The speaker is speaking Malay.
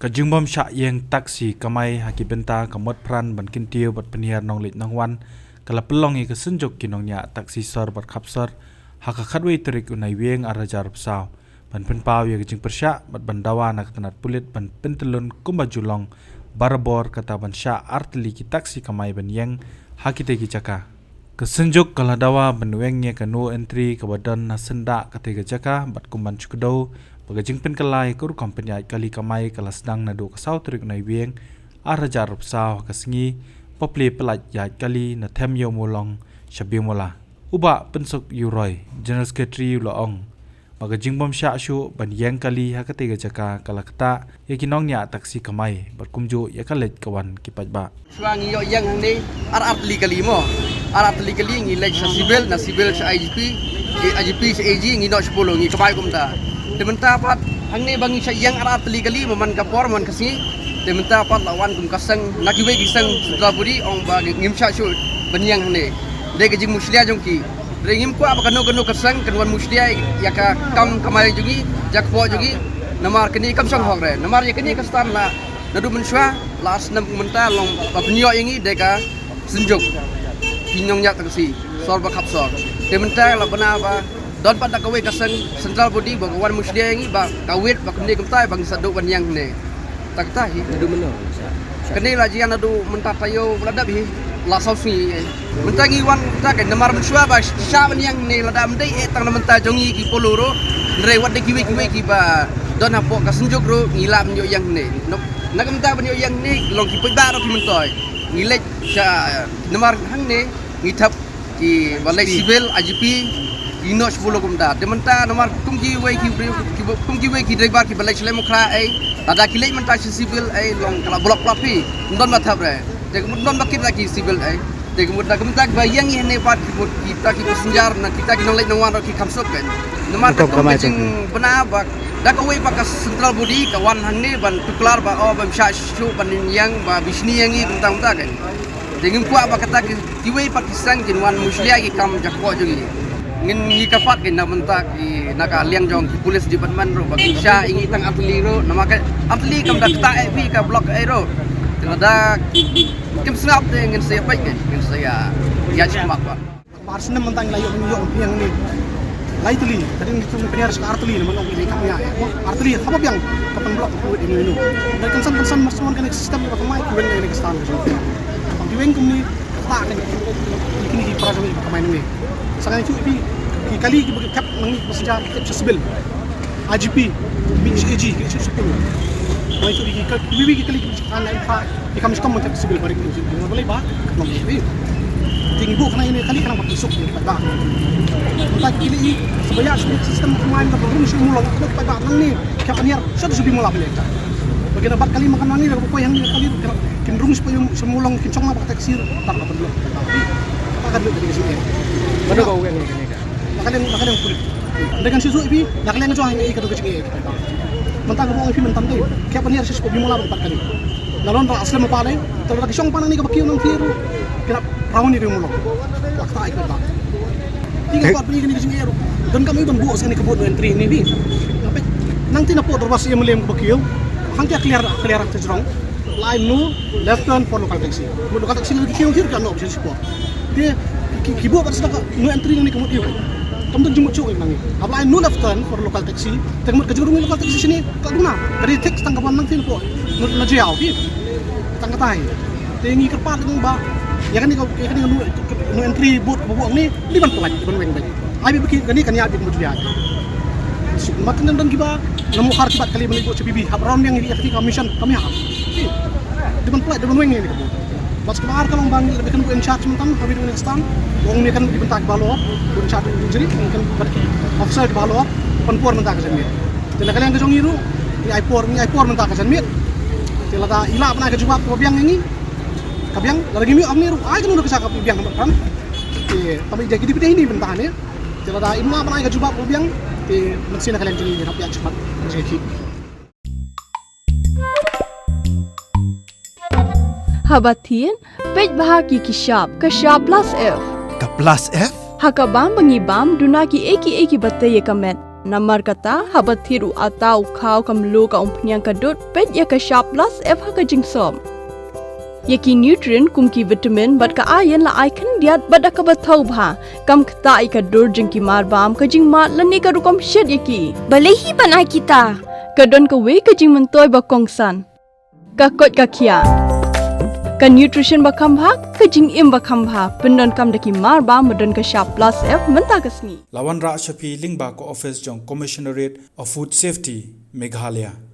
Kajungbom syak yang taksi kamai haki benta kamot pran ban kintiu bat penihar nong lit nong wan kala pelong i kesenjuk kinongnya taksi sor bat kapsor haka khadwei terik unai wieng arajar psau ban penpau ya kajing persyak bat bandawa nak tenat pulit ban pentelun kumba julong barabor kata ban syak arteli ki taksi kamai ban yang haki tegi caka kesenjuk kala dawa ban wengnya kanu entry kabadan na senda katega caka bat kumban cukudau bagajing penkelai kur kompenya kali kamai kala sedang nadu kasau terik nai wieng arajar psau kasengi popli pelat ya kali na them yo molong shabi mola uba pensuk yuroi general secretary loong bagajing bom sya shu ban yang kali hakatega jaka kala kata yakinongnya taksi kamai berkumju ya kalet kawan kipat ba suangi yo yang ni ar atli kali mo ar atli kali ngi lek sibil na sibil sa IGP sa AG ngi no 10 ngi kamai kumta dementa pat hang ni bangi sa yang ar atli kali man kapor man kasi dementa pat lawan kum kasang nakiwe gisang sudraburi ong ba ngim sya shu ban yang ni de gajing muslia jongki ringim ko apa kanu kasang kanwan muslia ya ka kam kamai jugi jakpo jugi namar kini kam sang hogre namar ya kini kastan la nadu menswa las nam menta long papnyo yangi deka senjuk pinong yak taksi sor ba kapsor dementa la bana ba don pada kawe kasang central body bagawan muslia yangi ba kawit ba kini kamtai bang saduk ban yang ne takta hi nadu meno kini la jian nadu menta tayo ladap hi la sausi mentangi wan tak namar menswa ba sya ban yang ne lada mendai tang menta jongi ki poloro re wat de kiwe ki ba don hapo kasenjuk ro ngilam yo yang ne nak menta ban yo yang ne long ki peda ro ki mentoy ngilek sya namar hang ne ngithap ki balai sibil IGP ino 10 kumda dementa namar kumki we ki driver ki balai selem khra ai ada kilek menta sibil ai long kala blok plapi ndon mathap re de mudon bakit lagi sibil ai de mudda kumta bayang ne pat kita ki senjar na kita ki nolek nongwan ki kamsok kan namar kumjing bena bak dak we pakas central body kawan hang ne ban tuklar ba o bam sha shu ban yang ba bisni yangi tentang kan dengan kuat apa kata kiwe Pakistan kinwan muslia ki kam jakpo jogi ngin ngi kapat kin na mentak ki naka liang jong ki polis department ro bagi sya ingi tang atli ro nama ka atli kam dak ta ep ka blok aero kada kim snap de ngin saya pai ngin saya ya cuma ba parsna mentang layo yang ni lai tuli tadi ni kum penyer ska artli ni manong ni kamya artli apa yang kapan blok ko ini dan konsen masuk kan sistem apa mai kuwen ni kestan diweng kum ni tak ni di prasami pemain ni sangat itu di kali ki kap nang sejarah kap sibil IGP BCAG ki sepuluh mai itu di bibi ki kali ki kan fa di kami sekom tak sibil balik ni boleh ba no ni tinggi bu kena ini kali kan masuk ni ba tak ini sebaya sistem pemain tak belum semulong kita ba nang ni kap niar sudah subi mula balik bagian empat kali makan mani ko yang kali cenderung supaya semulong kincong apa taksir tak apa belum akan dari sini mana kau yang ni nakadang kulit dengan susu ibi nakalian jo hang ikut kecing e mentang ko ibi mentam dei kaya paniar sis ko bimula empat kali lalon ra aslam pa dai terus kisong panang ni ka bakiyo nang tiro kira rawan ni mulong wakta ikut ba tiga pat pili ni kecing e dan kami ban buos ni kebut entry ni bi tapi nang tinapo terwas yang melem bakiyo hang clear terjrong line nu left turn for local taxi lagi kiong kiri kan no bisa support dia kibo kat sedaka nu entry ni kemut iyo kamu tu jumut cuy nangi line nu left turn for local taxi tengmut kejurung local taxi sini tak guna dari tax tanggapan nang tin ko nu jiao bi tanggatai tengi kerpat nang ba ya kan ni nu entry boat buang ni di ban pelat ban weng ban ai bi kani kan ya bi kemut dia makin dan kiba nemu har kibat kali beli CPB hab round yang ini commission kami hab dengan plate dengan wing ini kamu pas kemarin kalau bang lebih kan in charge mentan kami dengan stand wong ni kan dibentak balo in charge jadi kan pergi officer di balo penpor mentak kesan mir dan kalian kejong iru ni aipor mentak kesan mir tilada ila pernah ke jubak biang ini kabiang lagi mi amniru ai kan udah kesakap biang kan tapi jadi di ini bentahannya tilada imna pernah ke jubak biang di mesin kalian jadi rapi cepat rezeki. Habatin pej bahagi kishap plus F ka plus F hakabam bangibam dunaki eki bataye kamet Namar kata habat thiru atau kau kamlu ka umpnyang kadut pet ya ka sharp plus F ha ka jingsom. Yaki nutrient kumki vitamin bat ka ayan la icon diat bat ka bathau bha kam kta ka dur jingki mar bam ka jing mat lani ka rukom shed yaki. Balehi panai kita. Kadon ka we ka jing mentoy ba kongsan. Ka kot ka kia. Ka nutrition ba khambha ka jing im ba khambha pendon kam daki mar bam medon ka sharp plus F menta kasni. Lawan Ra Shafi Lingba ko office jong Commissionerate of Food Safety Meghalaya.